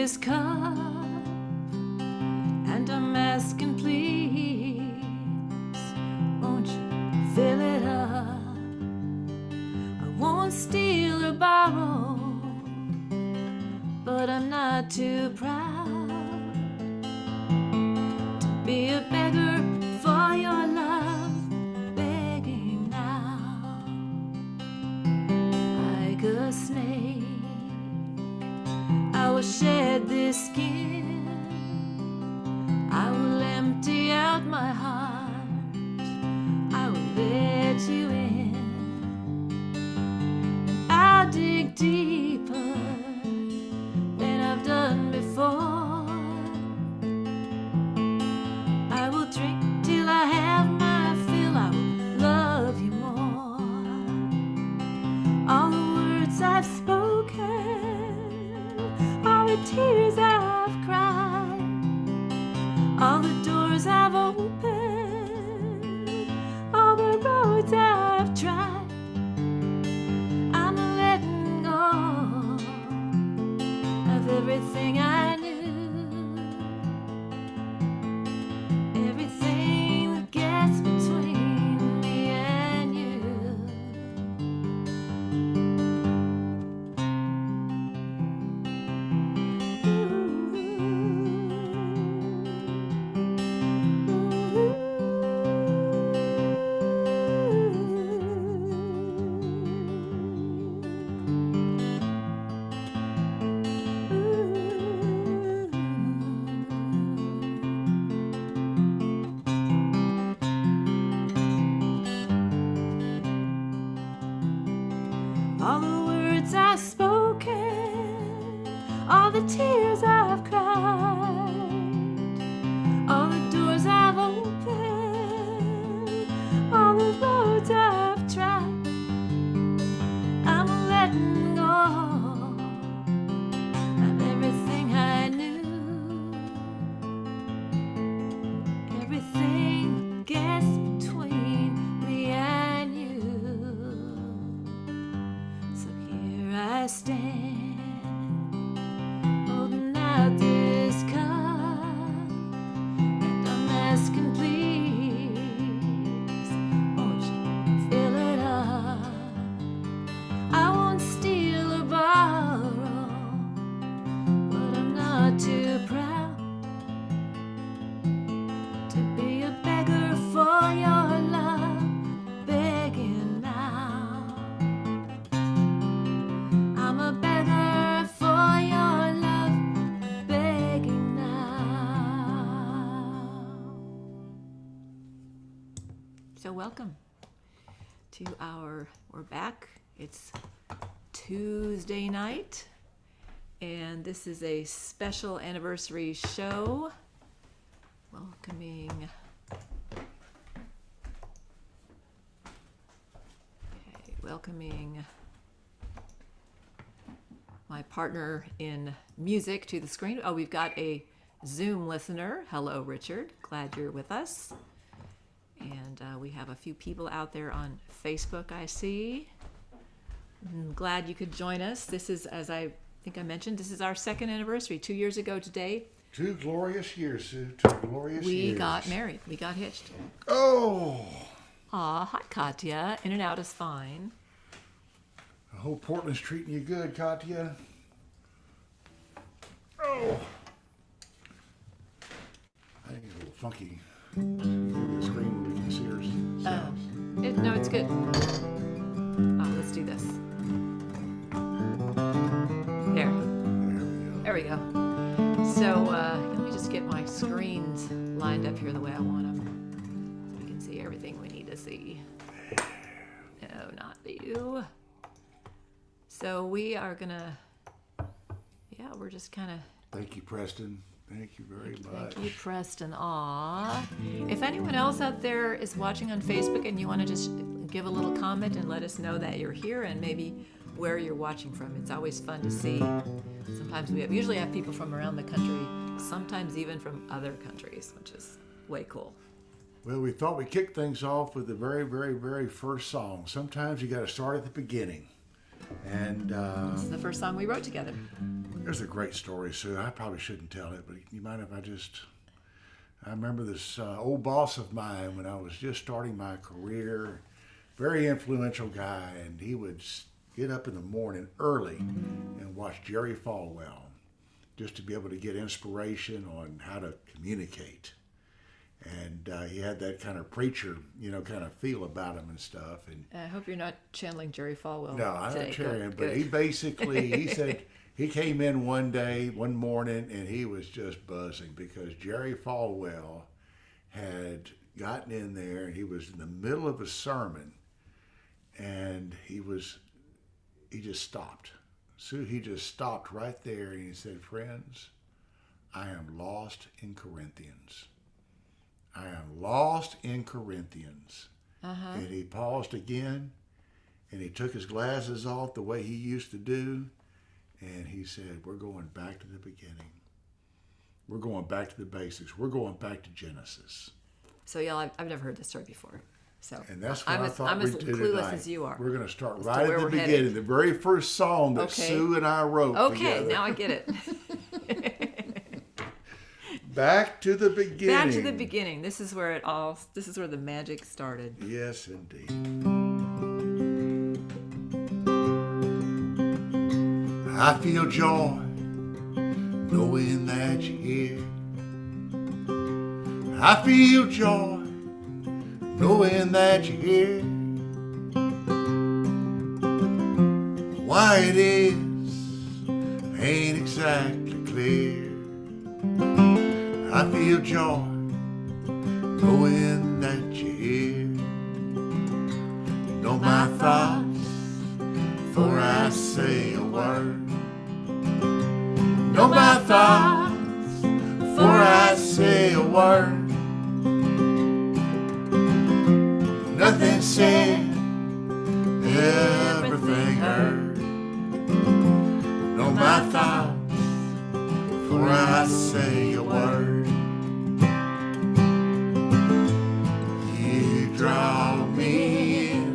this cup, and I'm asking, please, won't you fill it up? I won't steal or borrow, but I'm not too proud to be a beggar for your love, begging now. Like a snake, I will shed this skin, I will empty out my heart, I will let you in, and I'll dig deeper than I've done before. I will drink till I have my fill, I will love you more. All the words I've spoken, all the tears I've cried, all the doors I've opened, all the roads I've tried, I'm letting go of everything I knew, everything that gets between me and you. All the words I've spoken, all the tears I've cried, all the doors I've opened, all the roads I've tried, I'm letting go of everything I knew, everything that gets between me and you. So here I stand, holding out this cup, and I'm asking, please, won't you fill it up? I won't steal or borrow, but I'm not too proud to be a beggar for your love, begging now. I'm a beggar for your love, begging now. So welcome to we're back. It's Tuesday night, and this is a special anniversary show welcoming my partner in music to the screen. Oh, we've got a Zoom listener. Hello, Richard. Glad you're with us. And we have a few people out there on Facebook, I see. I'm glad you could join us. This is, as I think I mentioned, this is our second anniversary. 2 years ago today. 2 glorious years, Sue. 2 glorious years. We got married. We got hitched. Oh! Aw, hi, Katya. In and out is fine. I hope Portland's treating you good, Katya. Oh! I think it's a little funky. Give me a screen where we can see her sounds. No, it's good. Oh, let's do this. There. There we go. So let me just get my screens lined up here the way I want them, so we can see everything we need to see. No, not you. So we are gonna, we're just kind of. Thank you, Preston. Thank you very much. Thank you, Preston. Aw. If anyone else out there is watching on Facebook and you want to just give a little comment and let us know that you're here and maybe where you're watching from, it's always fun to see. Sometimes we usually have people from around the country, sometimes even from other countries, which is way cool. Well, we thought we'd kick things off with the very, very, very first song. Sometimes you got to start at the beginning. And this is the first song we wrote together. There's a great story, Sue. I probably shouldn't tell it, but you mind if I remember this old boss of mine when I was just starting my career, very influential guy, and he would get up in the morning early and watch Jerry Falwell just to be able to get inspiration on how to communicate. And he had that kind of preacher, kind of feel about him and stuff. And I hope you're not channeling Jerry Falwell. no, I'm today. not channeling, Good. but he basically, he said he came in one morning, and he was just buzzing because Jerry Falwell had gotten in there, and he was in the middle of a sermon, and he just stopped. So he just stopped right there, and he said, "Friends, I am lost in Corinthians. I am lost in Corinthians." And he paused again, and he took his glasses off the way he used to do, and he said, "We're going back to the beginning. We're going back to the basics. We're going back to Genesis." So y'all, I've never heard this story before. So And that's what I'm I as, thought I'm we as did clueless tonight. as you are. We're going to start as to right where at the we're beginning. headed. The very first song that Okay. Sue and I wrote Okay, together. now I get it. Back to the beginning. Back to the beginning. This is where the magic started. Yes, indeed. I feel joy knowing that you're here. I feel joy knowing that you're here. Why it is ain't exactly clear. I feel joy knowing that you're here. Know my thoughts before I say a word. Know my thoughts before I say a word. Nothing said, everything heard. Know my thoughts before I say a word. You draw me in.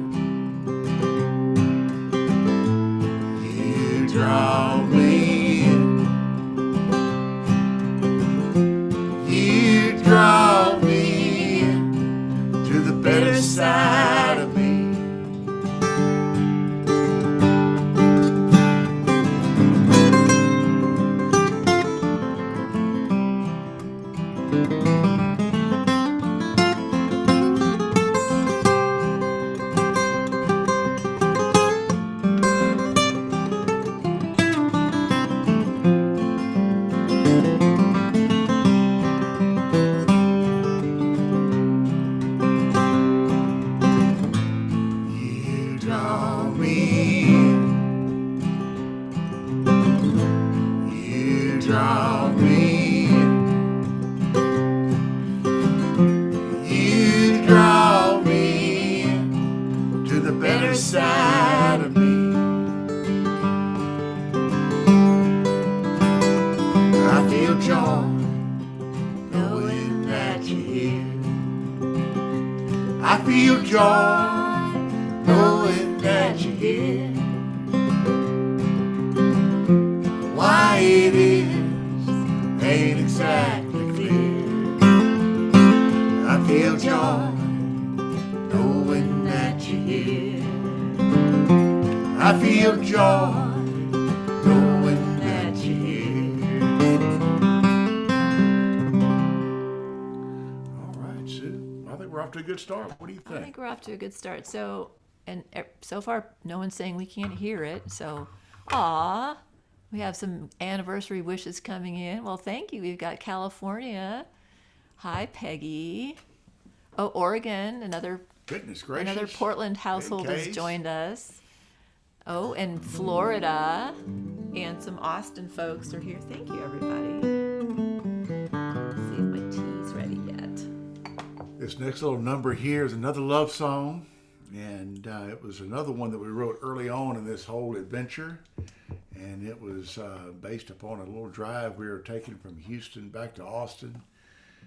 You draw me in. You draw me in to the better side of me. You draw me in. You draw me in. You draw me in to the better side of me. I feel joy knowing that you're here. I feel joy knowing that you're here. Why it is ain't exactly clear. I feel joy knowing that you're here. I feel joy knowing that you're here. All right, Sue. I think we're off to a good start. What do you I think? think we're off to a good start. So, so far, no one's saying we can't hear it. So, aw, we have some anniversary wishes coming in. Well, thank you. We've got California. Hi, Peggy. Oh, Oregon. Another Goodness gracious. Portland household has Case. joined us. Oh, and Florida. And some Austin folks are here. Thank you, everybody. Let's see if my tea's ready yet. This next little number here is another love song, and it was another one that we wrote early on in this whole adventure, and it was based upon a little drive we were taking from Houston back to Austin,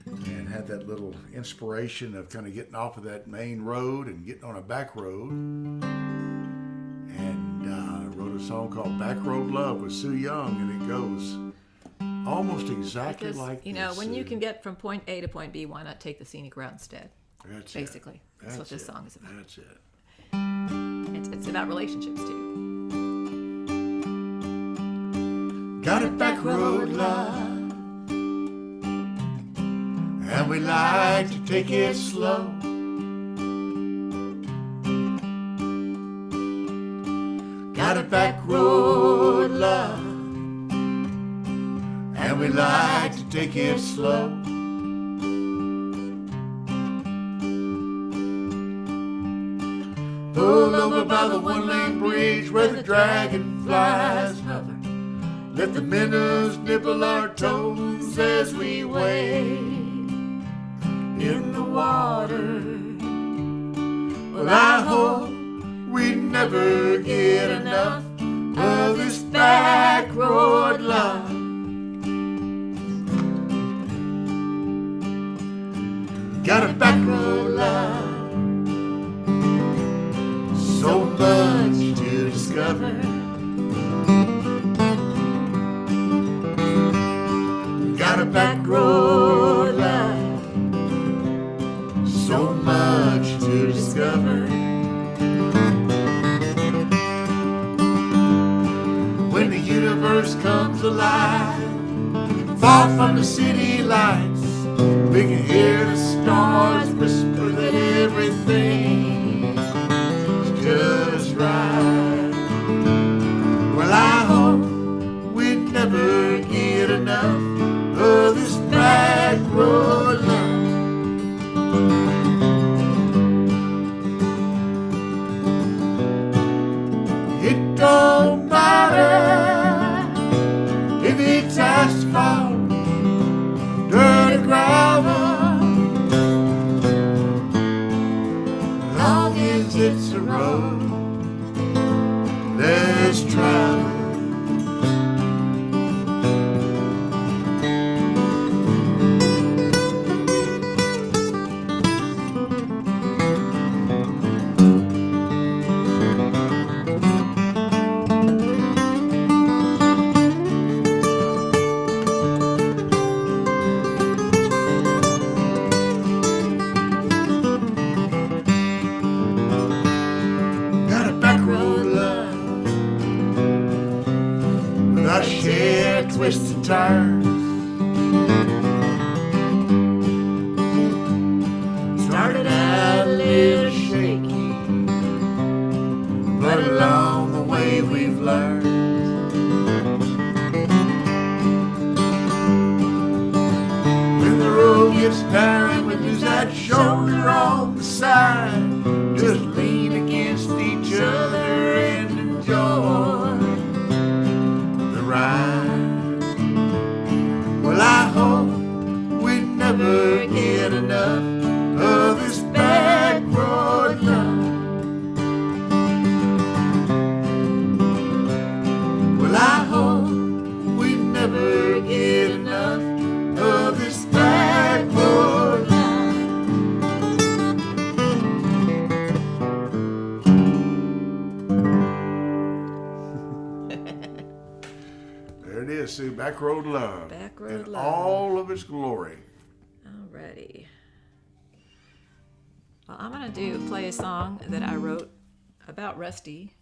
and had that little inspiration of kind of getting off of that main road and getting on a back road, and wrote a song called Backroad Love with Sue Young, and it goes almost exactly Because, like you know, this, when you Sue. can get from point A to point B, why not take the scenic route instead? That's Basically, it. that's what this song is about. That's it. It's about relationships too. Got a back road love, and we like to take it slow. Got a back road love, and we like to take it slow. Pulled over by the one-lane bridge where the dragonflies hover. Let the minnows nibble our toes as we wade in the water. Well, I hope we never get enough of this back road love. Got a back road love, so much to discover. Got a back road love, so much to discover. When the universe comes alive, far from the city lights, we can hear the stars whisper that everything is just right. Well, I hope we never get enough of this back road love. It don't matter if it's asphalt, dirt or gravel, long as it's a road less traveled. Got a back road love, without shared twists and turns. Started out a little shaky, but along the way we've learned. When the road gets narrow, we lose that shoulder on the side. Just lean against each other and enjoy the ride. Well, I hope we never get enough of this back road love. Well, I hope we never get enough of this back road love. There it is, Sue. Back road love. Back road in love. all of its glory. Alrighty. Well, I'm gonna play a song that I wrote about Rusty,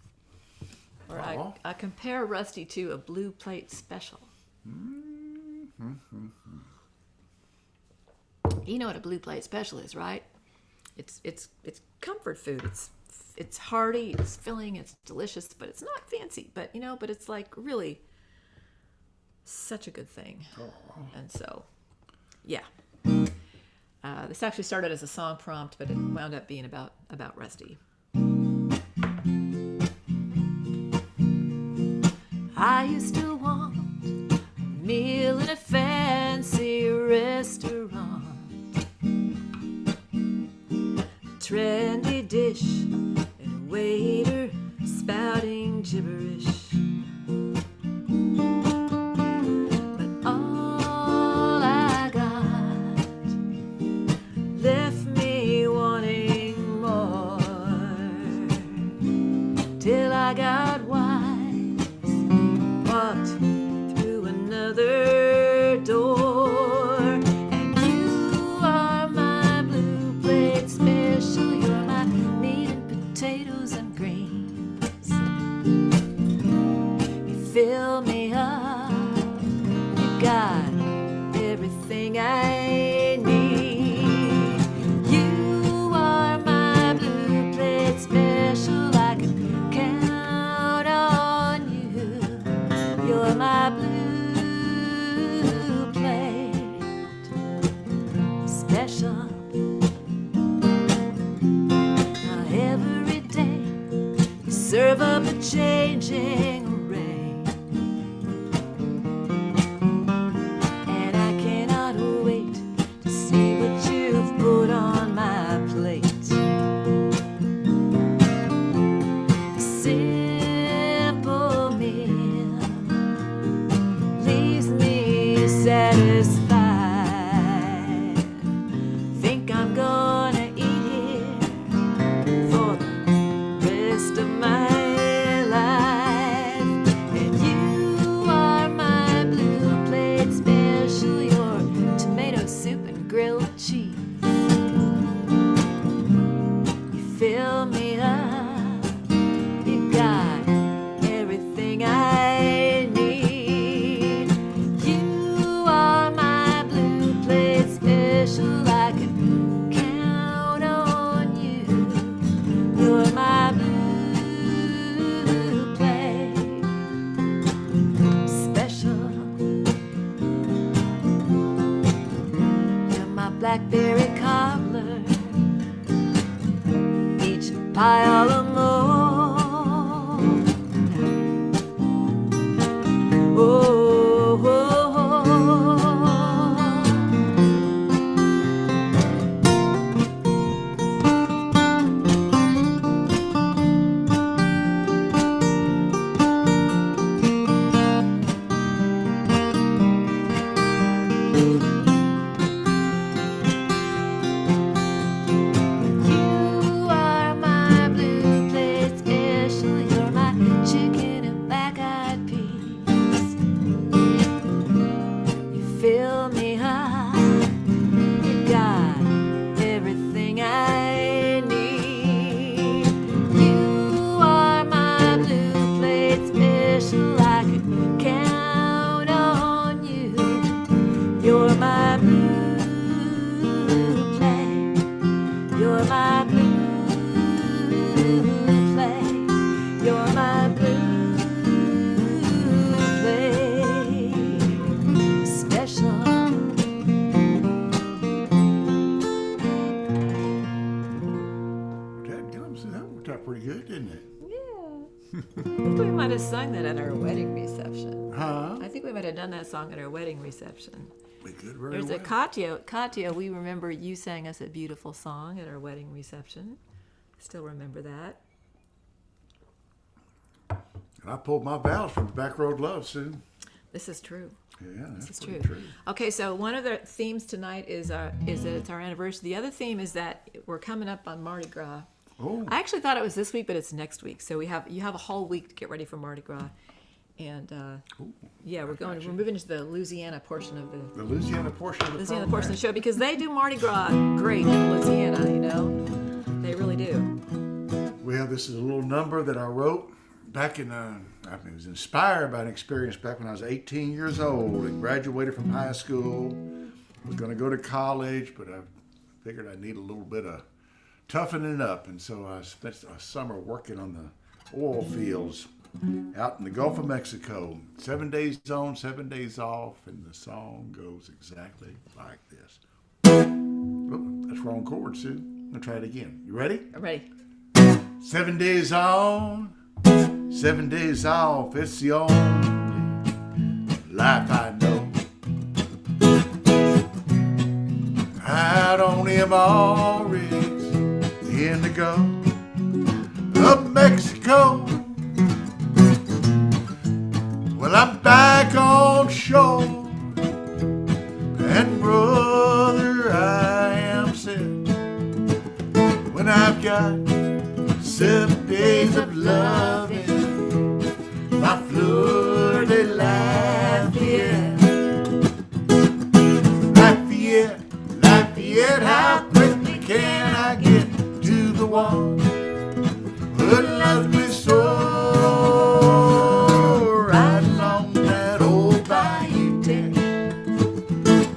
where Aw. I compare Rusty to a blue plate special. You know what a blue plate special is, right? It's comfort food. It's hearty, it's filling, it's delicious, but it's not fancy. But but it's like really such a good thing. And so, yeah. This actually started as a song prompt, but it wound up being about Rusty. I used to want a meal in a fancy restaurant, a trendy dish and a waiter spouting gibberish. But all I got left me wanting more, till I got wise serve up a changing array. And I cannot wait to see what you've put on my plate. A simple meal leaves me satisfied. Think I'm gonna eat here for the rest of my life. And you are my blue plate special, your tomato soup and grilled cheese. You fill me up, you got everything I need. You are my blue plate special, I can count on you. You're my blue plate special. You're my blackberry cobbler, each pile of more. Oh, oh, oh. You are my blue plate special, you're my chicken and black-eyed peas. You fill me up, you got everything I need. You are my blue plate special, I can count on you. You're my blue plate. You're my blue plate. You're my blue plate special. That worked out pretty good, didn't it? Yeah. I think we might have sung that at our wedding reception. Huh? I think we might have done that song at our wedding reception. We could very There's well. a Katya, we remember you sang us a beautiful song at our wedding reception. Still remember that. And I pulled my vows from Backroad Love, Sue. This is true. Yeah, that's This is pretty true. Okay, so one of the themes tonight is that it's our anniversary. The other theme is that we're coming up on Mardi Gras. Oh, I actually thought it was this week, but it's next week. So you have a whole week to get ready for Mardi Gras. And yeah, we're moving into the Louisiana portion of the Louisiana portion of the Louisiana program. portion of the show because they do Mardi Gras great in Louisiana, you know. They really do. Well, this is a little number that I wrote back in, I was inspired by an experience back when I was 18 years old and graduated from high school. Was going to go to college, but I figured I need a little bit of toughening up. And so I spent a summer working on the oil fields out in the Gulf of Mexico. 7 days on, 7 days off. And the song goes exactly like this. Oh, that's wrong chord, Sue. I'm going to try it again. You ready? I'm ready. 7 days on, 7 days off, it's the only life I know. Out on them all rigs in the Gulf of Mexico. Well, I'm back on shore, and brother, I am set when I've got 7 days of loving my Fleur de Lafayette. Lafayette, Lafayette, how quickly can I get to the one who loves me so? Right along that old bayou deck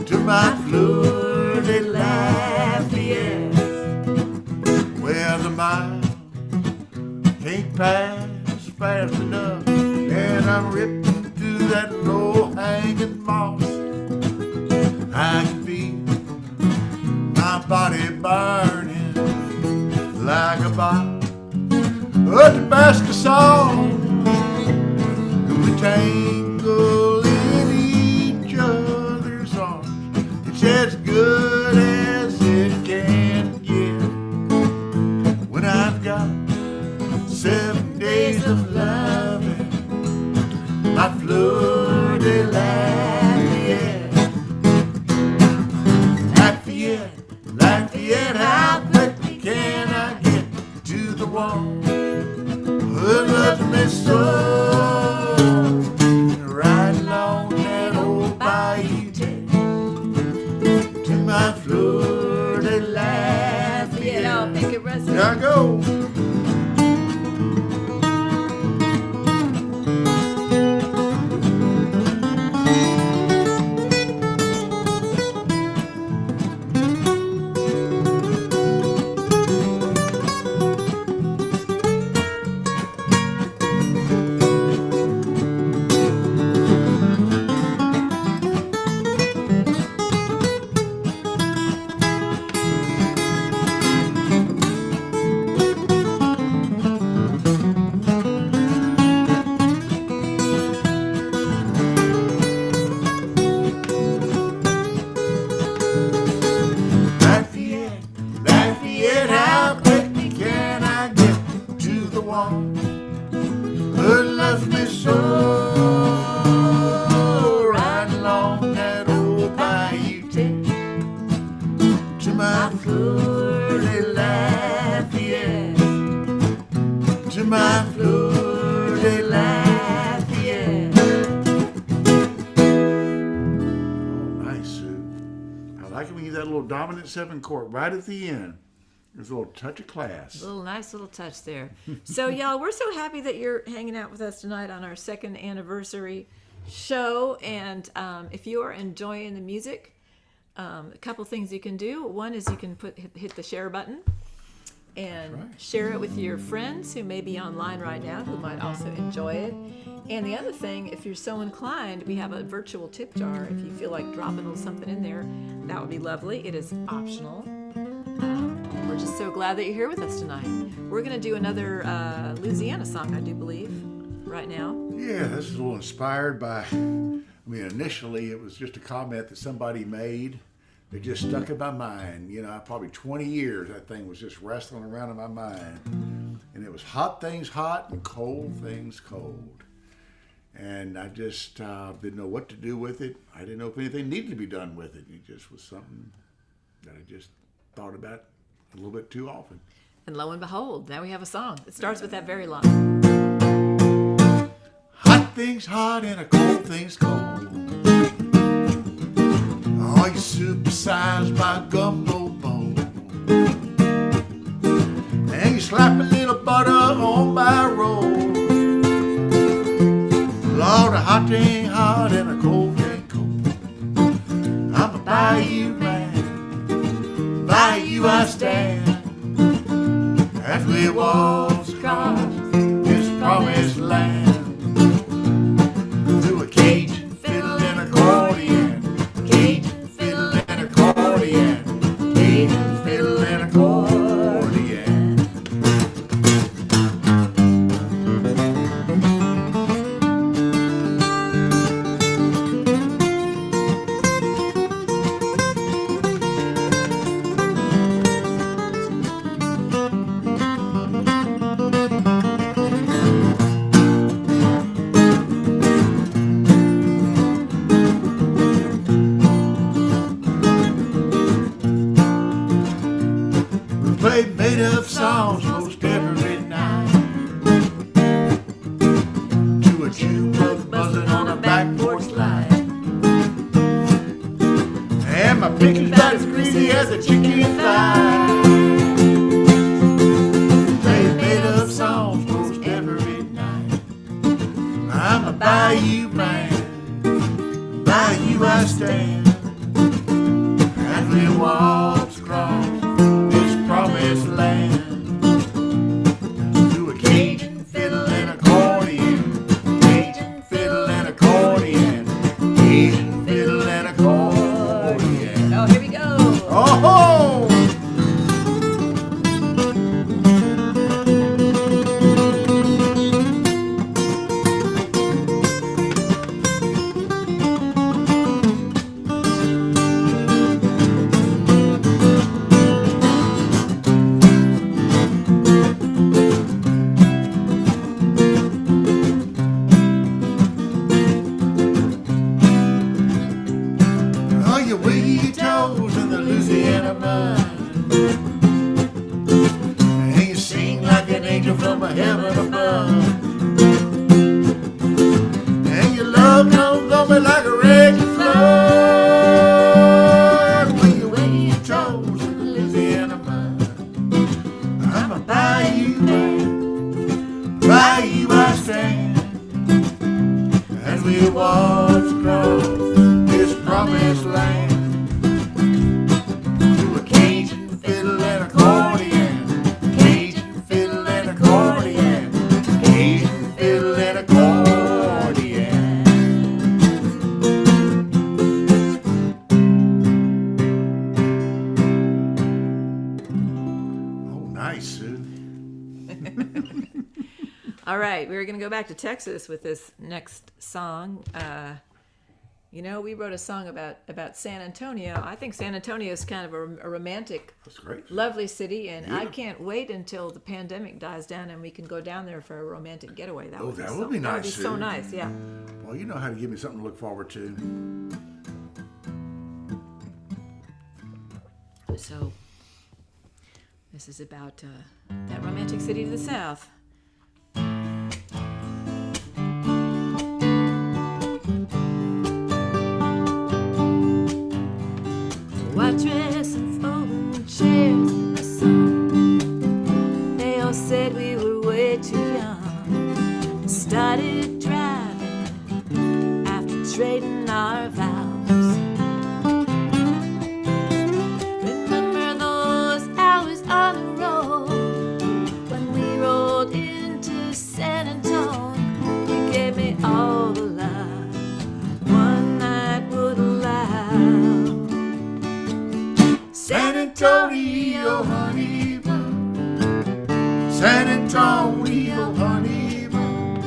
to my Fleur de Lafayette, where the mile can't pass fast enough, and I'm ripped through that low-hanging moss. I can feel my body burning like a was a basket song. We tangle in each other's arms. It's as good as it can get. When I've got 7 days of loving, my fleur de Lafayette. Lafayette, Lafayette, how quickly can I get to the one who loves me so? Right along that old bayou to my fleur de Lafayette. I'll make it resonate. Here I go. Lafayette, how quickly can I get to the one who loves me so? Right along that old bayou to my fleur de Lafayette, to my fleur de Lafayette. Oh, nice, Sue. I like it when you get that little dominant 7 chord right at the end. There's a little touch of class. A little nice little touch there. So, y'all, we're so happy that you're hanging out with us tonight on our 2nd anniversary show. And if you are enjoying the music, a couple things you can do. One is you can hit the share button and share it with your friends who may be online right now who might also enjoy it. And the other thing, if you're so inclined, we have a virtual tip jar. If you feel like dropping a little something in there, that would be lovely. It is optional. We're just so glad that you're here with us tonight. We're going to do another Louisiana song, I do believe, right now. Yeah, this is a little inspired by, initially it was just a comment that somebody made that just stuck in my mind. Probably 20 years that thing was just wrestling around in my mind. And it was hot things hot and cold things cold. And I just didn't know what to do with it. I didn't know if anything needed to be done with it. It just was something that I just thought about a little bit too often. And lo and behold, now we have a song. It starts with that very line. Hot things hot and a cold things cold. Oh, you supersize my gumbo bone. And you slap a little butter on my roll. Lord, a hot thing hot and a cold thing cold. I'm a bayou man. By you I stand as we walk across this promised land. To a Cajun fiddle and accordion, Cajun fiddle and accordion, Cajun fiddle and accordion. Made up songs most every night to a jukebox buzzing on a back porch light. And my picture's about as greasy as a chicken thigh. They made up songs most every night. I'm a bayou man, bayou I stand, as we walk across this promised land. To a Cajun fiddle and accordion, Cajun fiddle and accordion, Cajun fiddle and accordion. Oh, here we go. Oh! Nice, Sue. All right, we're going to go back to Texas with this next song. We wrote a song about San Antonio. I think San Antonio is kind of a romantic, That's great. lovely city, and I Yeah. can't wait until the pandemic dies down and we can go down there for a romantic getaway. That would be that so, would be That would be nice, so Sue. nice, yeah. Well, you know how to give me something to look forward to. So this is about that romantic city to the south. White dress and folding chairs in the sun. They all said we were way too young. Started driving after trading our vows. Remember those hours on the road when we rolled into San Antonio. You gave me all the love one night would allow. San Antonio honeymoon, San Antonio honeymoon.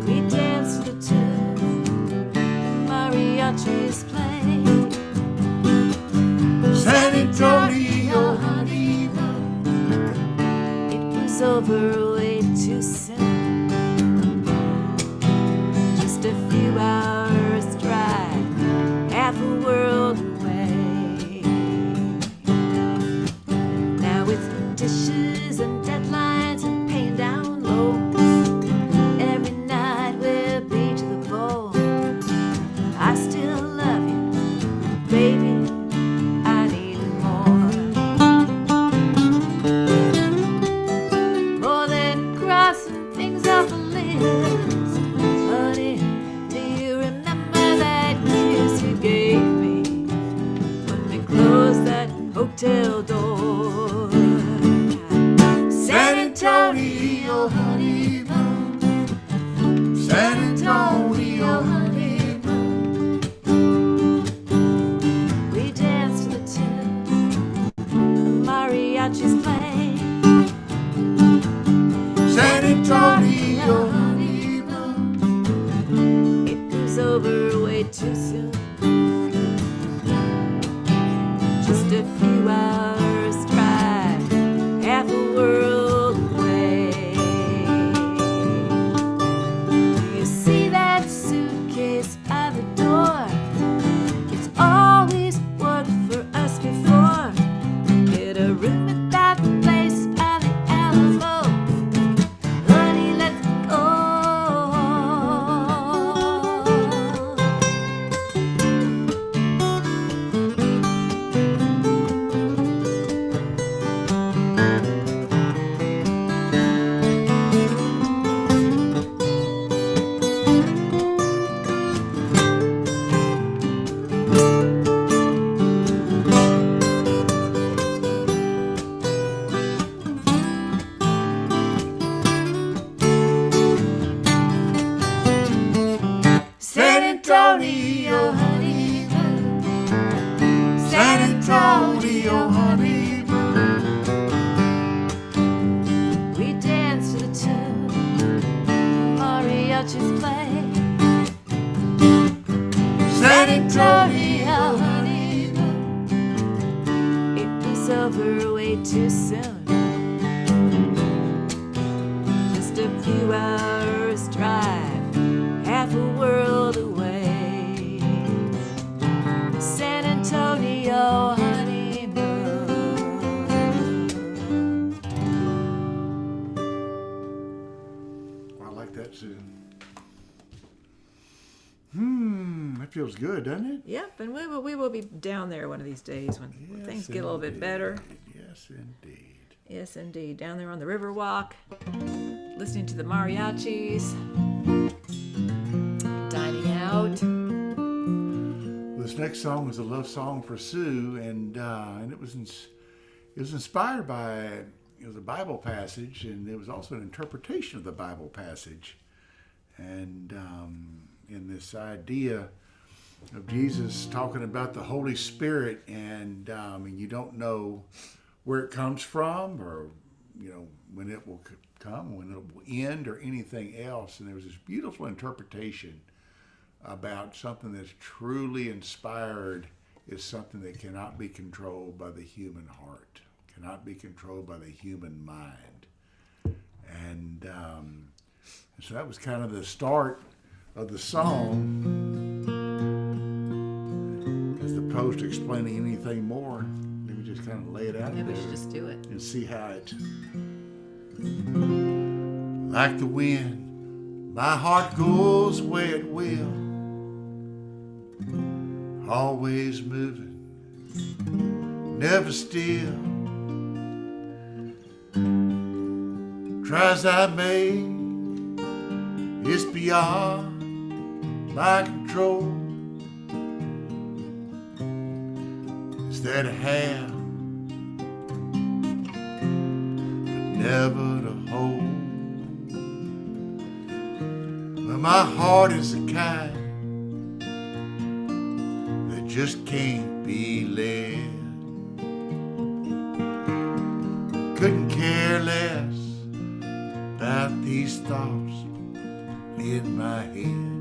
We danced to the tune the mariachis played. San Antonio honeymoon. It was over way too soon. Just a few hours drive, half a world away. Now with dishes and deadlines and paying down low, every night we'll be to the bone. I still love you, baby. I need more. More than crossing things off a list. Honey, do you remember that kiss you gave me when we closed that hotel door? San Antonio honeymoon, San Antonio honeymoon. We danced to the tune the mariachis played. San Antonio honeymoon. It was over way too soon. Just a few hours drive, half a world away. Do you see that suitcase by the door? It's always worked for us before. Get a room at that place by the Alamo. Honey, let's go. San Antonio honeymoon, San Antonio honeymoon. We danced to the tune mariachis play. San Antonio honeymoon. It was over way too soon. Just a few hours drive, half a world away. San Antonio honeymoon. I like that, Sue. That feels good, doesn't it? Yep, and we will be down there one of these days when Yes, things get a little bit indeed. better. Yes, indeed. Yes, indeed. Down there on the Riverwalk, listening to the mariachis, dining out. This next song is a love song for Sue, and it was inspired by a Bible passage, and it was also an interpretation of the Bible passage, and in this idea of Jesus talking about the Holy Spirit, and you don't know where it comes from, or when it will come, when it will end, or anything else. And there was this beautiful interpretation about something that's truly inspired is something that cannot be controlled by the human heart, cannot be controlled by the human mind. And so that was kind of the start of the song. As opposed to explaining anything more, maybe just kind of lay it out Maybe we there should just do it. and see how it. Like the wind, my heart goes where it will, always moving, never still. Try as I may, it's beyond my control. It's there to have, but never to hold. Well, my heart is the kind that just can't be led. Couldn't care less about these thoughts in my head.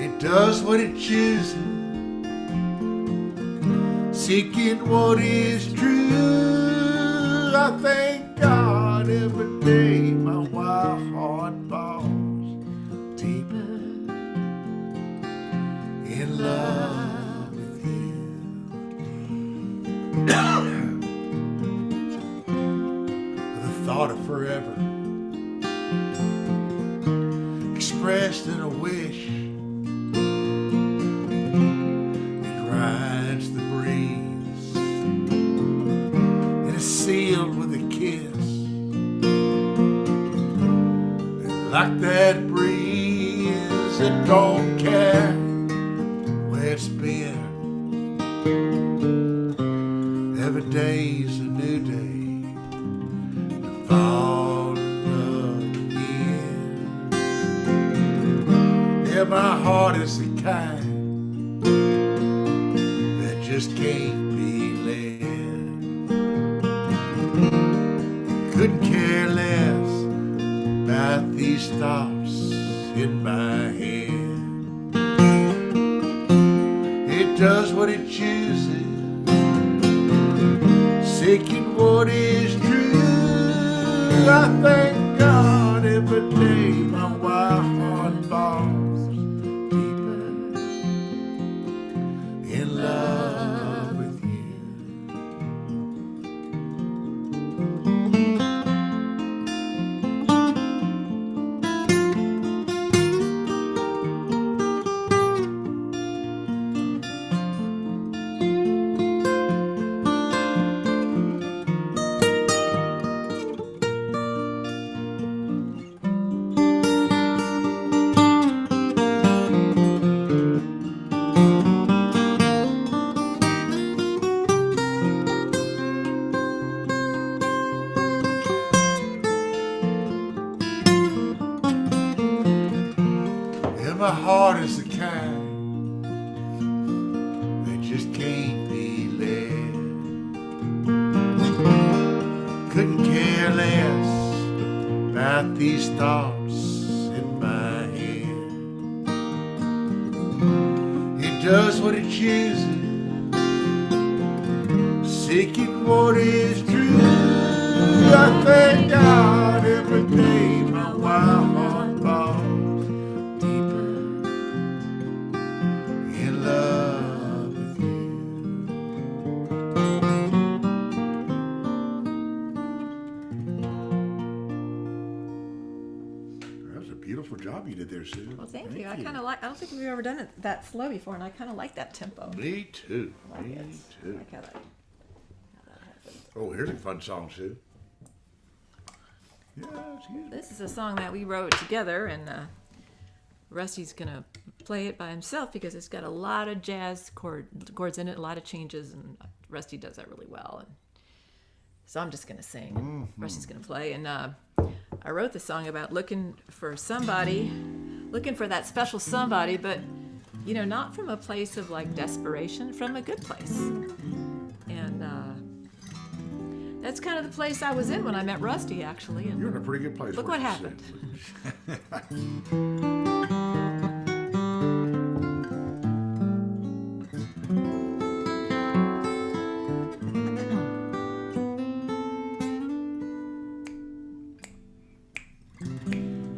It does what it chooses, seeking what is true. I thank God every day my wild heart falls deeper in love with you. The thought of forever expressed in a wish, it rides the breeze and is sealed with a kiss. And like that breeze, it don't care where it's been. Every day's a new day to fall in love again. Yeah, my heart is the kind that just can't be led. Couldn't care less about these thoughts in my head. It does what it chooses, seeking what is true. I thank God every day my wild heart falls deeper in love with you. And my heart is the kind that just can't be led. Couldn't care less about these thoughts in my head. It does what it chooses, seeking what is true. I thank God every day my wild heart falls deeper in love with you. That was a beautiful job you did there, Sue. Well, thank you. I kind of like. I don't think we've ever done it that slow before, and I kind of like that tempo. Me too. I like Me it. too. I like how that happens. Oh, here's a fun song, Sue. Yeah, excuse me. This is a song that we wrote together, and Rusty's gonna play it by himself because it's got a lot of jazz chords in it, a lot of changes, and Rusty does that really well. And so I'm just gonna sing, and Rusty's gonna play. And I wrote the song about looking for somebody, looking for that special somebody, but you know, not from a place of like desperation, from a good place. And that's kind of the place I was in when I met Rusty, actually. And You're in a pretty good place. look what happened.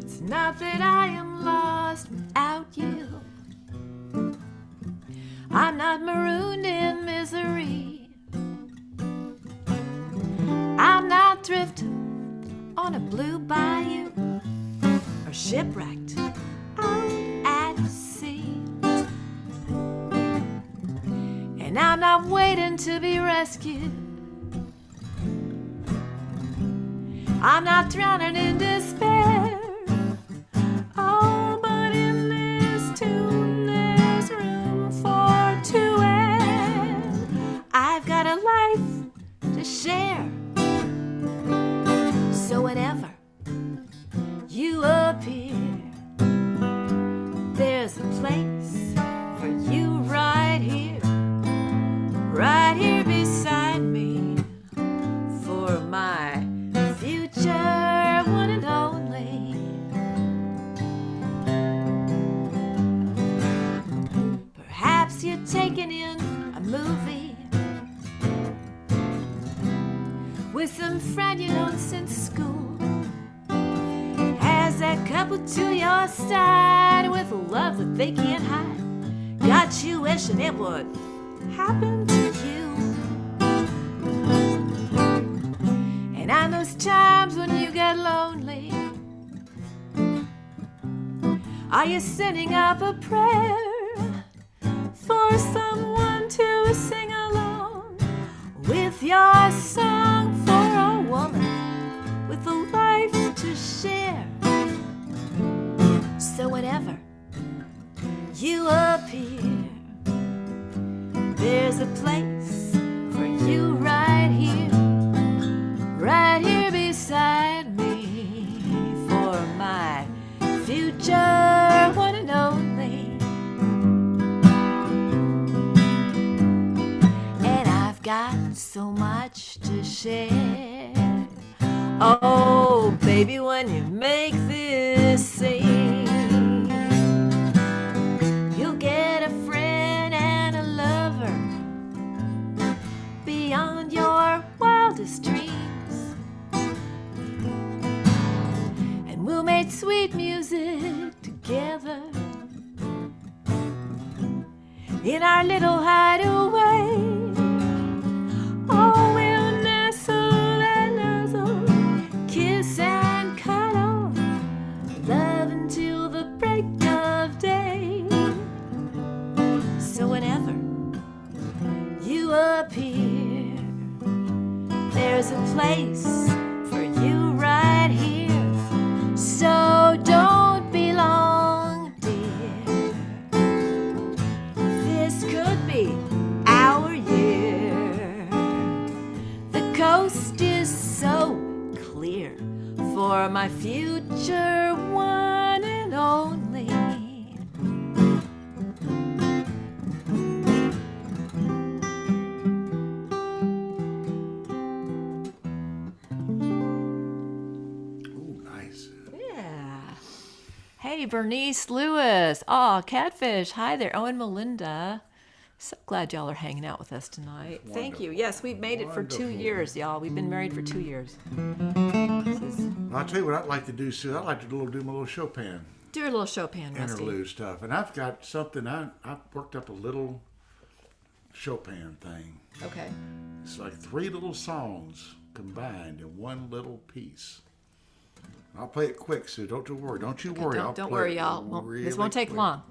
It's not that I am lost without you. I'm not marooned in misery. I'm not drifting on a blue bayou or shipwrecked out at sea. And I'm not waiting to be rescued. I'm not drowning in despair. Oh, but in this tune there's room for two, and I've got a life to share. So whenever you appear, there's a place for you right here beside me, for my future one and only. Perhaps you're taking in a movie with some friend you known since school. Has that couple to your side with a love that they can't hide. Got you wishing it would happen to you. And on those times when you get lonely, are you sending up a prayer for someone to sing along with your song, for a woman with a life to share? So whenever you appear, there's a place for you right here beside me, for my future one and only. And I've got so much to share. Oh, baby, when you make this scene, you'll get a friend and a lover beyond your wildest dreams. And we'll make sweet music together in our little hideaway. Oh, we'll nestle and nuzzle, kiss and cuddle, love until the break of day. So whenever you appear, there's a place for you right here. So don't be long, dear. This could be our year. The coast is so clear for my future one and only. Ooh, nice. Yeah. Hey, Bernice Lewis. Aw, Catfish. Hi there. Oh, and Melinda. So glad y'all are hanging out with us tonight. Thank you. Yes, we've made it for 2 years, y'all. We've been married for 2 years. I'll tell you what I'd like to do, Sue. I'd like to do my little Chopin Do a little Chopin, Rusty. interlude stuff. And I've got something, I've worked up a little Chopin thing. Okay. It's like 3 little songs combined in one little piece. I'll play it quick, Sue. Don't you worry. Don't you worry. I'll Don't play worry, it y'all. This won't take quick. long.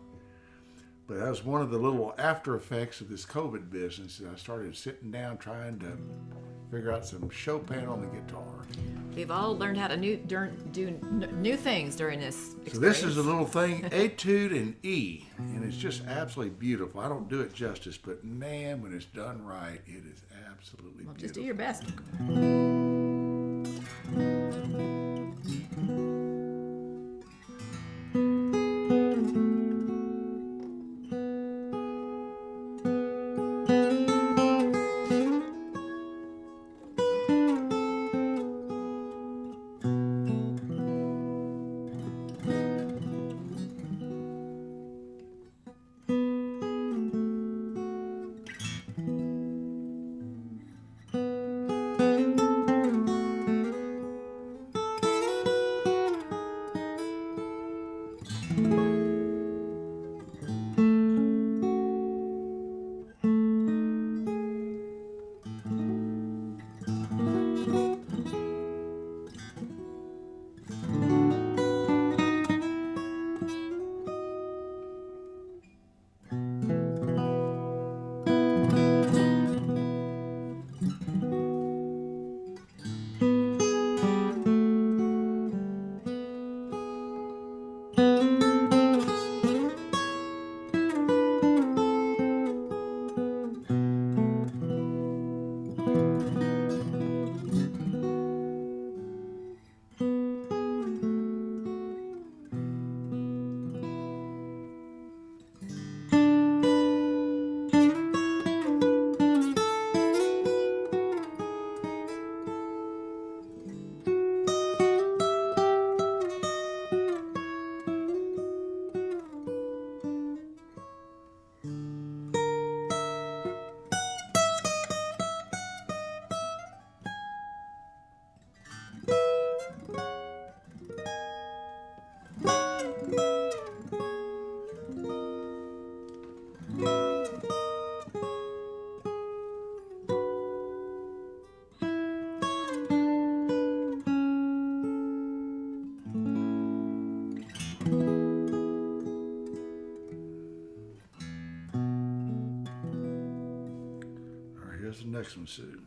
But that was one of the little after effects of this COVID business. I started sitting down trying to figure out some Chopin on the guitar. We've all learned how to do new things during this experience. So this is a little thing, Etude in E, and it's just absolutely beautiful. I don't do it justice, but man, when it's done right, it is absolutely beautiful. Just do your best. here's the next one, Sue.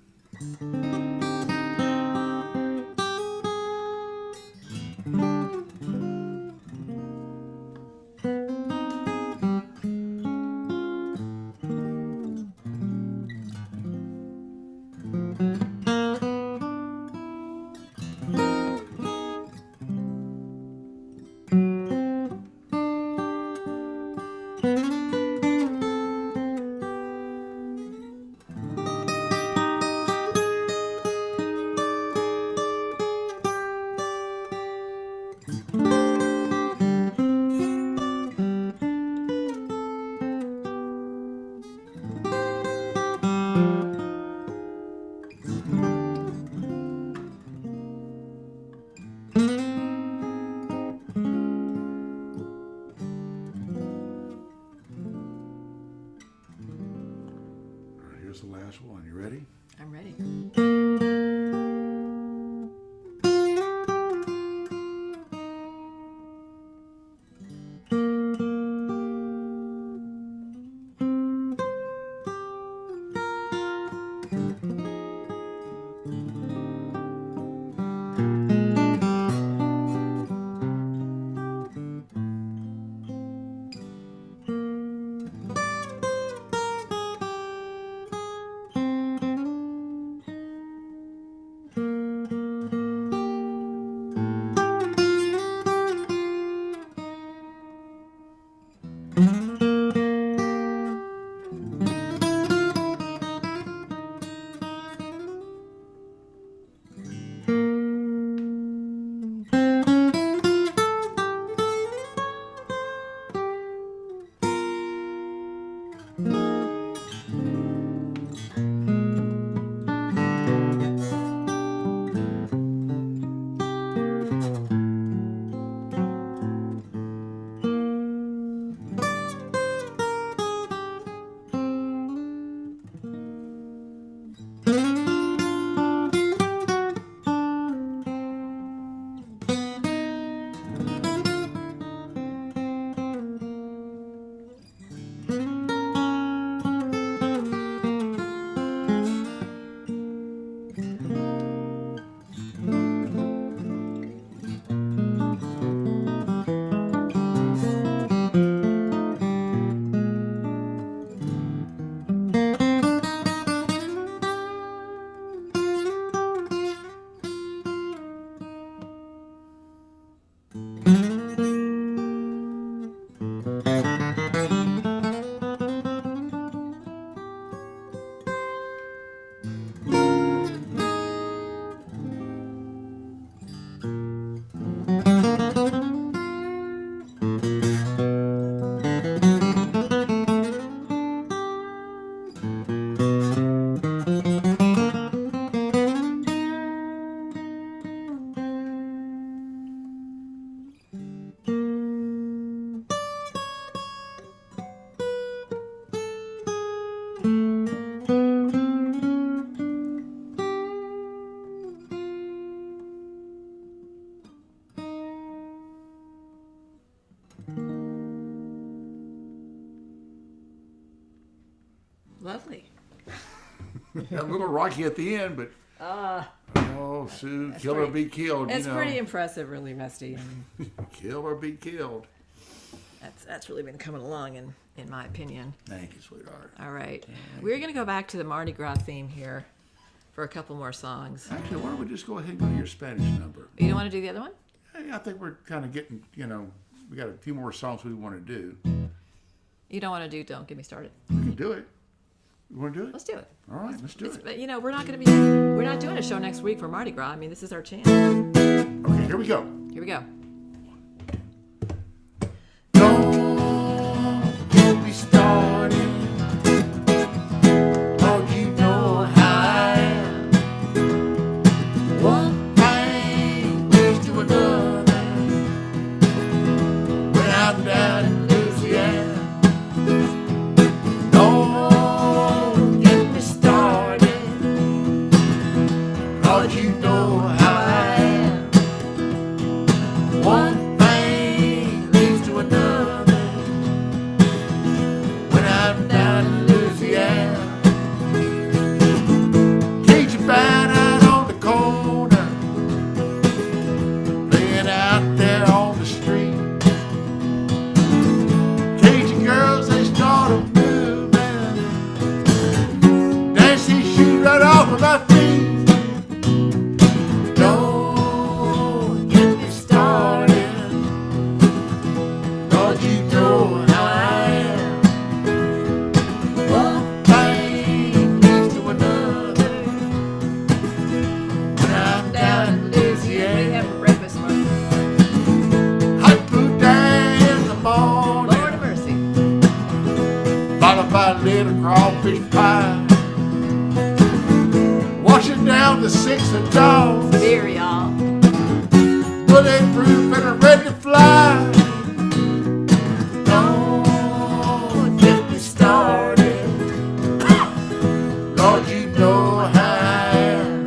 Here's the last one. You ready? I'm ready. Lovely. A little rocky at the end, but oh, Sue, kill or be killed. It's pretty impressive, really, Rusty. Kill or be killed. That's really been coming along, in my opinion. Thank you, sweetheart. All right, we're going to go back to the Mardi Gras theme here for a couple more songs. Actually, why don't we just go ahead and go to your Spanish number? You don't want to do the other one? Hey, I think we're kind of getting, we got a few more songs we want to do. You don't want to do Don't Get Me Started? We can do it. You want to do it? Let's do it. All right, let's do it. But, we're not doing a show next week for Mardi Gras. I mean, this is our chance. Okay, here we go. Here we go. Don't get me started. Lord, you know how I am. One thing leads to another. When I'm down in Louisiana. Don't get me started. Lord, you know how I am. on my feet. Don't get me started. Lord, you know how I am. One thing leads to another. When I'm down in What do you Louisiana, have for breakfast, Mark? hot food down in the morning, Lord of mercy. followed by a little crawfish pie. Washing down the 6 of dawn, Beer, y'all. bulletproof and ready to fly. Don't get me started. Lord, you know how I am.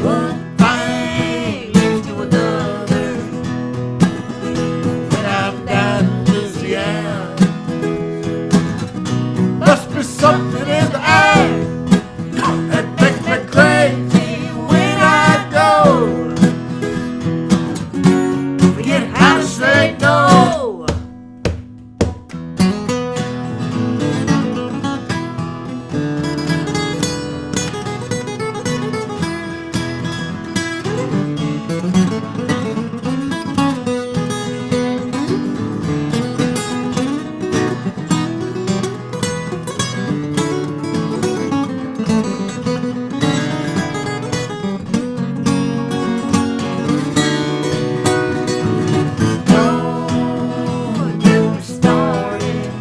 One thing leads to another. When I'm down in Louisiana, must be something in the air that makes me crazy when I go. Forget how to say no. Don't get me started.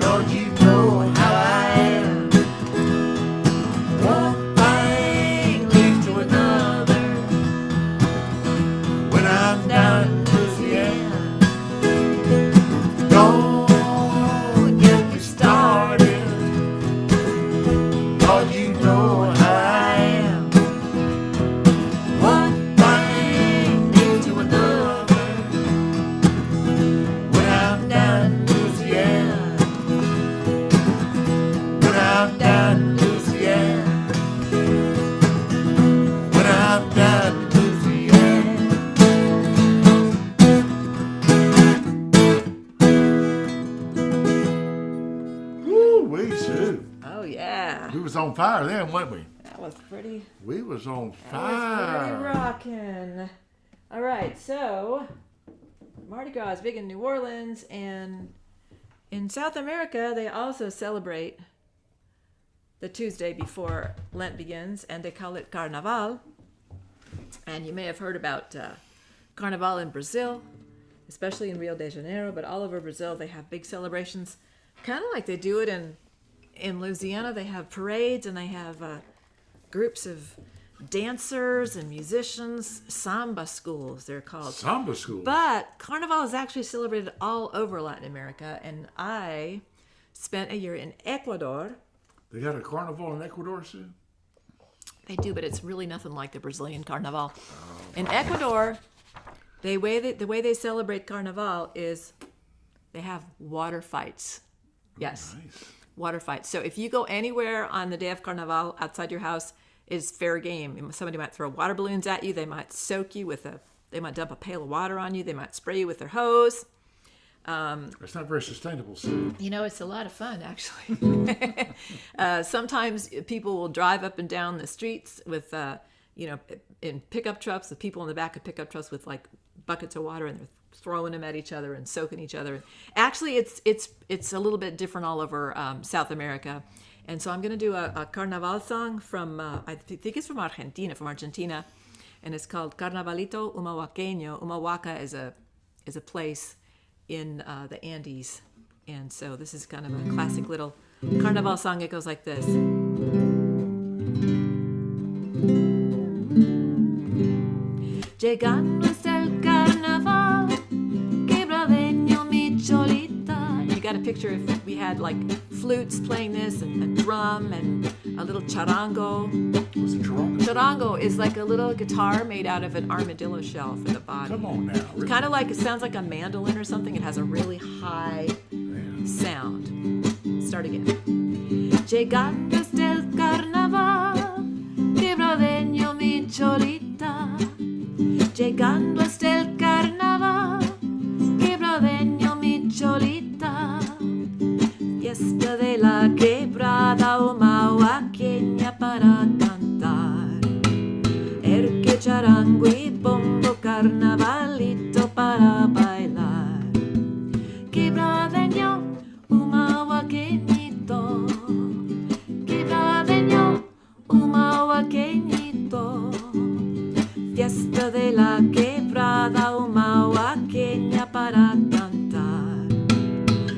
Lord, you know how I am. One thing leads to another. When I'm down in Louisiana, don't get me started. Lord, you know how I am. One thing leads to another. When I'm down in Louisiana, when I'm down in Louisiana, when I'm down in Louisiana. Woo, we Sue. Oh, yeah. We was on fire then, wasn't we? That was pretty. We was on Pretty fire. rockin'. All right, so Mardi Gras is big in New Orleans, and in South America, they also celebrate the Tuesday before Lent begins, and they call it Carnaval. And you may have heard about Carnaval in Brazil, especially in Rio de Janeiro, but all over Brazil, they have big celebrations, kind of like they do it in Louisiana. They have parades, and they have groups of dancers and musicians, samba schools, they're called. Samba school. But Carnival is actually celebrated all over Latin America, and I spent a year in Ecuador. They got a carnival in Ecuador, Sue? They do, but it's really nothing like the Brazilian Carnival. In Ecuador, the way they celebrate Carnival is they have water fights. Yes, Nice. water fights. So if you go anywhere on the day of Carnival outside your house, it's fair game. Somebody might throw water balloons at you. They might soak you they might dump a pail of water on you. They might spray you with their hose. That's not very sustainable, Sue. You know, it's a lot of fun, actually. Sometimes people will drive up and down the streets with, in pickup trucks, with people in the back of pickup trucks with like buckets of water, and they're throwing them at each other and soaking each other. Actually, it's a little bit different all over South America. And so I'm going to do a Carnaval song from, I think it's from Argentina, and it's called Carnavalito Humahuaqueño. Humahuaca is a place in the Andes. And so this is kind of a classic little Carnaval song. It goes like this. Llegando está el carnaval, quebradeño mi cholita. You got a picture if we had like flutes playing this, and a drum, and a little charango. What's a charango? Charango is like a little guitar made out of an armadillo shell for the body. Come on now. Really? Kind of like, it sounds like a mandolin or something. It has a really high sound. Start again. Llegando está el carnaval, quebradeño mi cholita. Llegando está el carnaval, quebradeño mi cholita. Fiesta de la quebrada, Uma carnavalito para bailar. Quebradeño, humahuaqueñito. Quebradeño, humahuaqueñito. Fiesta de la quebrada humahuaqueña para cantar.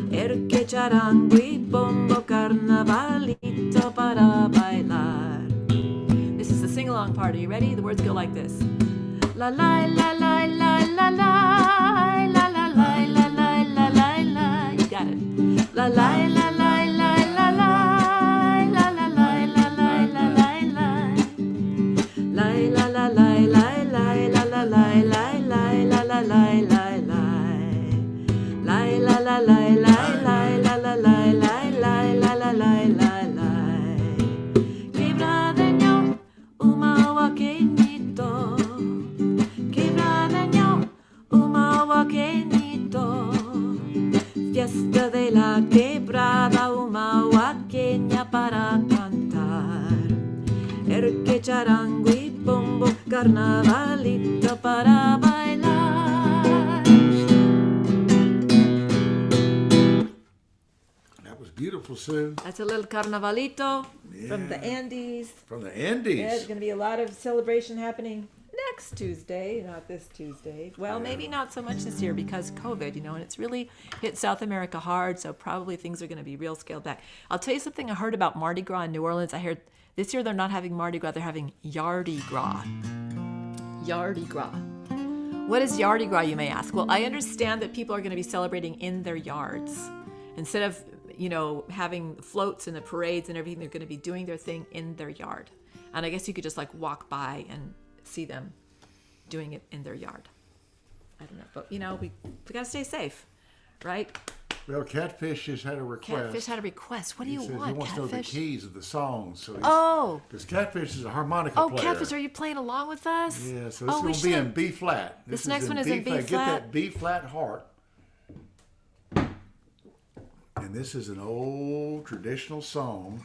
Erque, charango y bombo, carnavalito para bailar. This is the sing-along part. Are you ready? The words go like this. La la la la la la la la la la la la la la la. You got it. La la la la la la la la la la la la la la la. La la la la la la la la la la la la la la la. La la la la la la la la la la la la. Quebradeño, humahuaqueñito. Quebradeño, humahuaqueñito. Fiesta de la quebrada humahuaqueña para cantar. Erque, charango y bombo, carnavalito para bailar. That was beautiful, Sue. That's a little carnavalito from the Andes. From the Andes. There's going to be a lot of celebration happening next Tuesday, not this Tuesday. Well, maybe not so much this year because COVID, and it's really hit South America hard, so probably things are going to be real scaled back. I'll tell you something I heard about Mardi Gras in New Orleans. I heard this year they're not having Mardi Gras, they're having Yardi Gras. Yardi Gras. What is Yardi Gras, you may ask? Well, I understand that people are going to be celebrating in their yards. Instead of, having floats and the parades and everything, they're going to be doing their thing in their yard. And I guess you could just walk by and see them doing it in their yard. I don't know, but we got to stay safe, right? Well, Catfish just had a request. Catfish had a request. What do you He says want, he wants to know the Catfish? keys of the songs. So because Catfish is a harmonica Oh, player. Catfish, are you playing along with us? Yeah, so this we is going to be should. in B flat. This next one is in B flat. Get that B flat heart. And this is an old traditional song.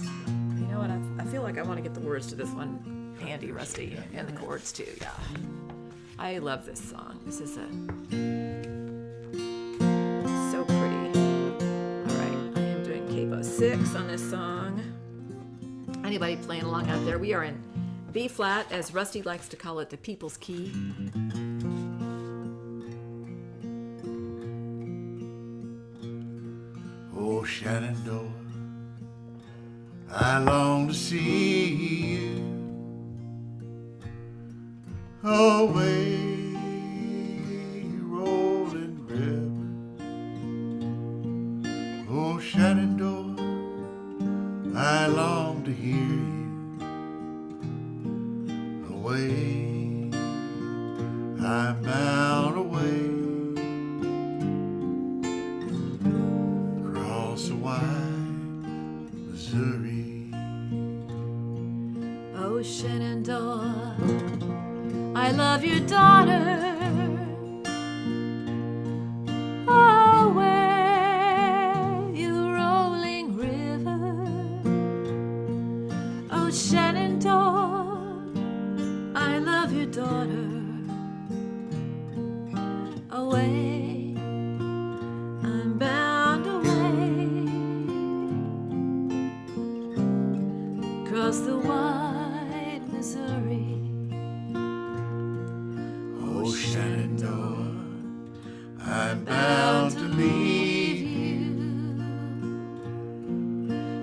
You know what? I feel like I want to get the words to this one handy, Rusty, and the chords too. Yeah, I love this song. This is so pretty. All right, I am doing capo 6 on this song. Anybody playing along out there? We are in B flat, as Rusty likes to call it, the people's key. Oh, Shenandoah, I long to see you away, rolling river. Oh, Shenandoah, I long to hear you away. I'm bound away. The wide Missouri. Oh, Shenandoah, I love your daughter. Oh, where you rolling river. Oh, Shenandoah, I love your daughter. Away, I'm bound away. Across the wide Missouri. Oh, Shenandoah, I'm bound to leave you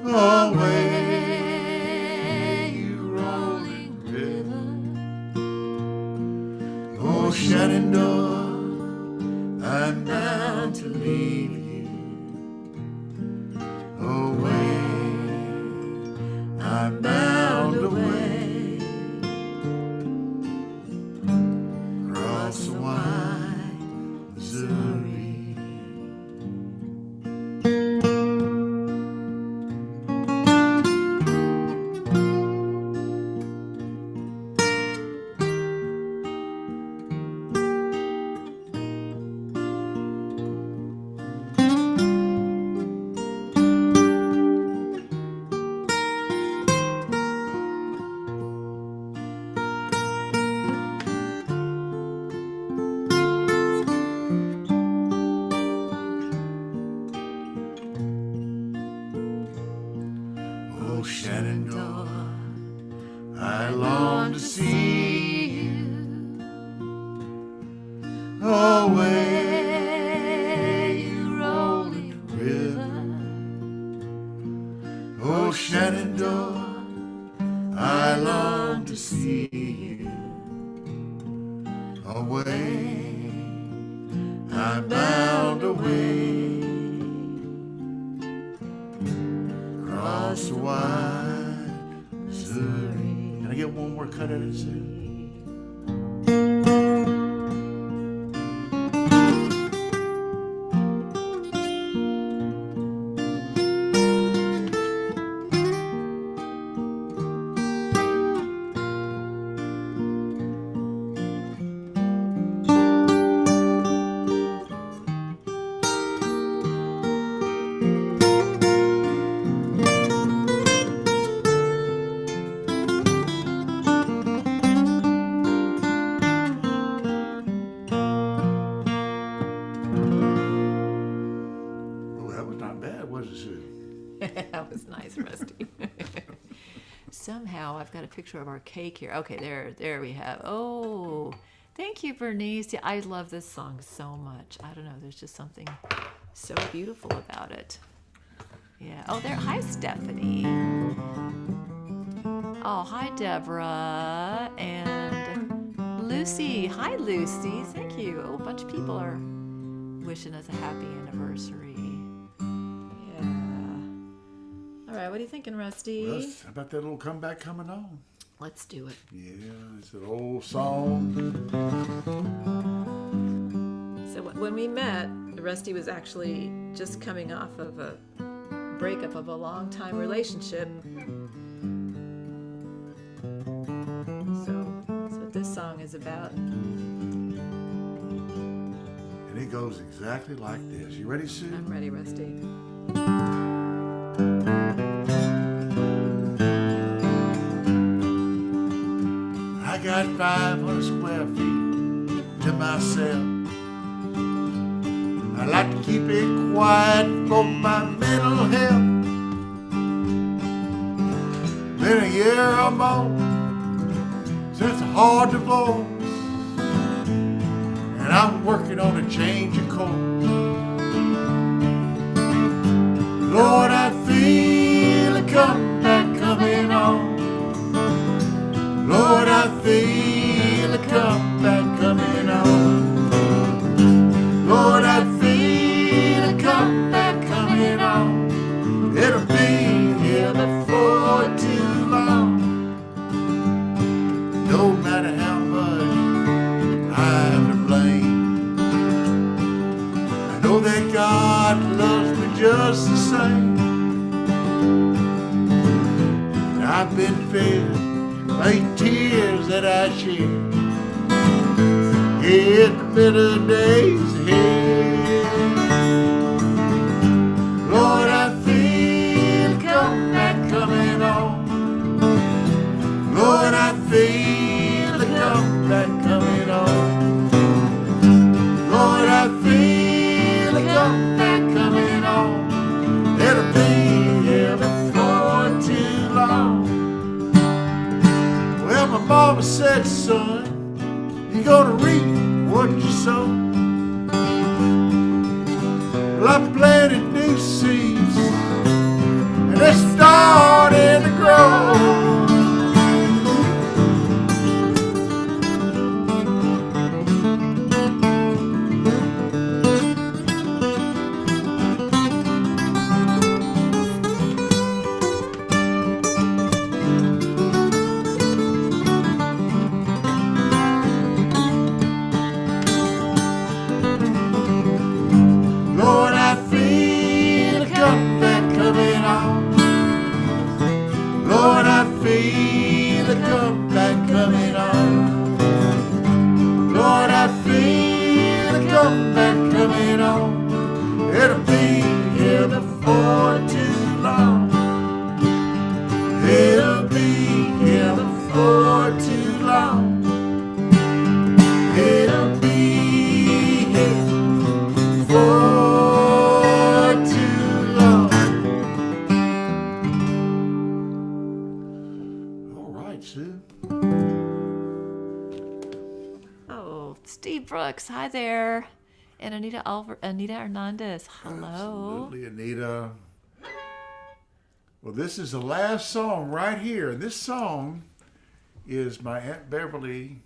away, you rolling river. Oh, Shenandoah, I'm bound to leave you away. I'm bound away across the wide Missouri. Shenandoah, I long to see you away, you rolling river. Oh, Shenandoah, I long to see you away, I'm bound away across the wide Missouri. Can I get one more cut at it, Sue? Oh, that was not bad, was it, Sue? That was nice, Rusty. Somehow I've got a picture of our cake here. Okay, there we have. Oh, thank you, Bernice. Yeah, I love this song so much. I don't know, there's just something so beautiful about it. Yeah. Oh, there. Hi, Stephanie. Oh, hi, Deborah and Lucy. Hi, Lucy. Thank you. Oh, a bunch of people are wishing us a happy anniversary. All right, what are you thinking, Rusty? Well, how about that little comeback coming on? Let's do it. Yeah, it's an old song. So when we met, Rusty was actually just coming off of a breakup of a long-time relationship. So that's what this song is about. And it goes exactly like this. You ready, Sue? I'm ready, Rusty. I got 500 square feet to myself. I like to keep it quiet for my mental health. Been a year or more since a hard divorce, and I'm working on a change of course. Lord, I feel a comeback coming on. Lord, I feel a comeback coming on. Lord, I feel a comeback coming on. It'll be here before too long. No matter how much I'm to blame, I know that God loves me just the same. I've been fed by tears that I shed in the bitter days ahead. Lord, I feel a comeback coming on. Lord, I feel a comeback coming on. Lord, I feel a comeback coming on. It'll be here before too long. Well, my mama said, son, you're gonna reap what you sow. Well, I planted new seeds, and they started to grow. Lord, I feel a comeback coming on. Lord, I feel a comeback coming on. Lord, I feel a comeback coming on. It'll be here before too long. It'll be here before too long. It'll be here before too long. Steve Brooks. Hi there. And Anita Hernandez. Hello. Absolutely, Anita. Well, this is the last song right here. And this song is my Aunt Beverly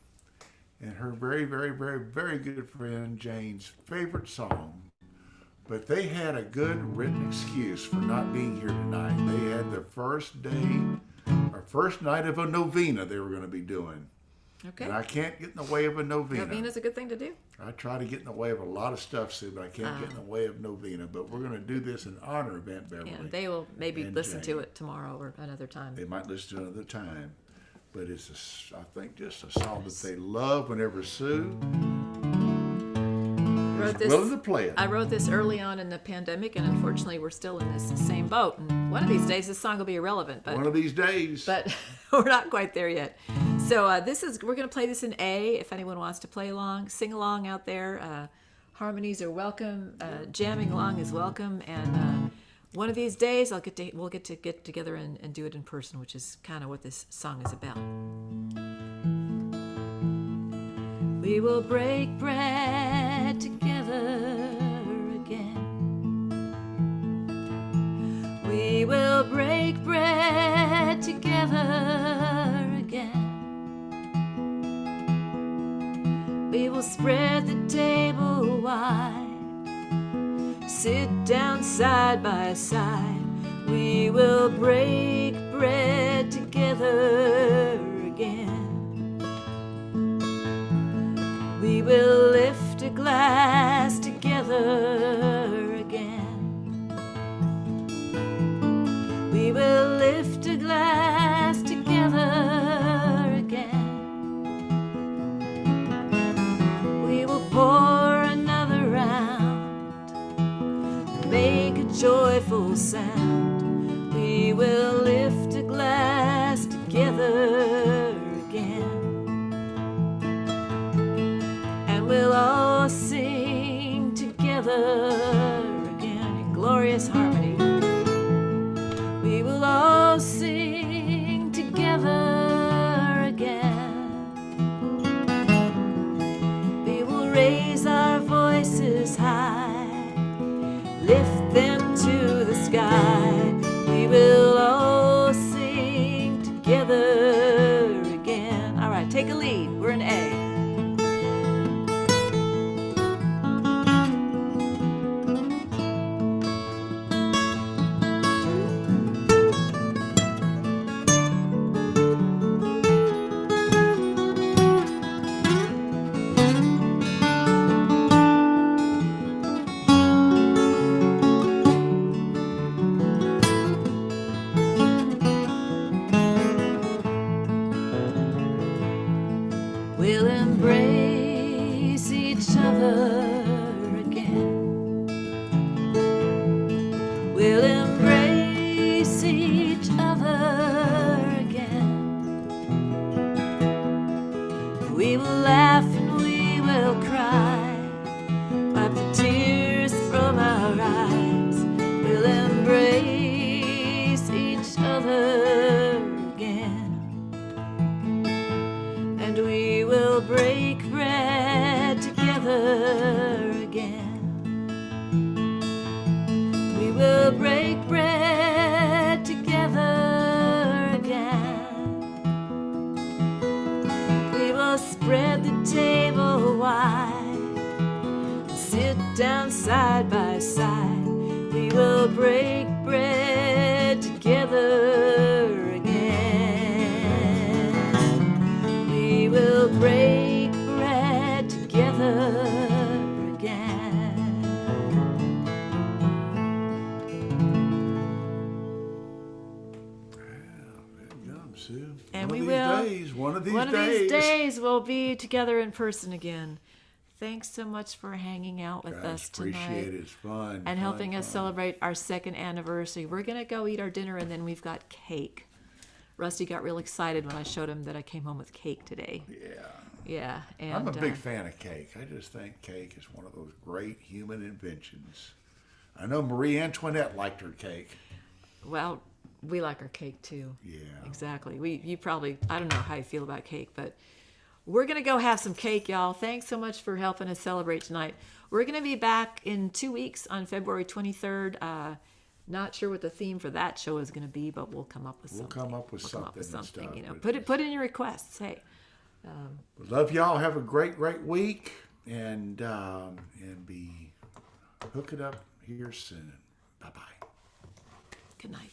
and her very, very, very, very good friend Jane's favorite song. But they had a good written excuse for not being here tonight. They had the first day, or first night of a novena they were going to be doing. Okay. And I can't get in the way of a novena. Novena's a good thing to do. I try to get in the way of a lot of stuff, Sue, but I can't get in the way of novena. But we're going to do this in honor of Aunt Beverly. And they will maybe and listen to Jane. it tomorrow or another time. They might listen to it another time. But it's, I think, just a song that they love whenever Sue is willing to play it. I wrote this early on in the pandemic, and unfortunately, we're still in this same boat. And one of these days, this song will be irrelevant. But One of these days. but we're not quite there yet. So we're going to play this in A. If anyone wants to play along, sing along out there. Harmonies are welcome. Jamming along is welcome. And one of these days, we'll get together and do it in person, which is kind of what this song is about. We will break bread together again. We will break bread together again. We will spread the table wide, sit down side by side. We will break bread together again. We will lift a glass together again. We will lift a glass together again. We will pour another round, make a joyful sound. We will lift a glass together again. And we'll all sing together again in glorious harmony. We will all sing together again. We will raise our voices high, lift them to the sky. We will all sing together again. All right, take a lead. We're in A. We'll embrace each other again. We'll embrace each other again. We will laugh and we will cry, wipe the tears from our eyes. We'll embrace each other again. And we will break bread together again. We will break bread together again. We will spread the table wide, sit down side by side. We will break bread together again. We will break bread together again. Sue. And One we of will. these days, one of these One of days. these days we'll be together in person again. Thanks so much for hanging out with Guys, us tonight appreciate it. It's fun. and helping us fun. celebrate our second anniversary. We're going to go eat our dinner and then we've got cake. Rusty got real excited when I showed him that I came home with cake today. Yeah. Yeah, and I'm a big fan of cake. I just think cake is one of those great human inventions. I know Marie Antoinette liked her cake. Well, we like our cake too. Yeah. Exactly. You probably, I don't know how you feel about cake, but we're going to go have some cake, y'all. Thanks so much for helping us celebrate tonight. We're going to be back in 2 weeks on February 23rd. Not sure what the theme for that show is going to be, but we'll come up with something. We'll come up with something. You know, put in your requests. Hey, love y'all. Have a great week, and be hooking up here soon. Bye bye. Good night.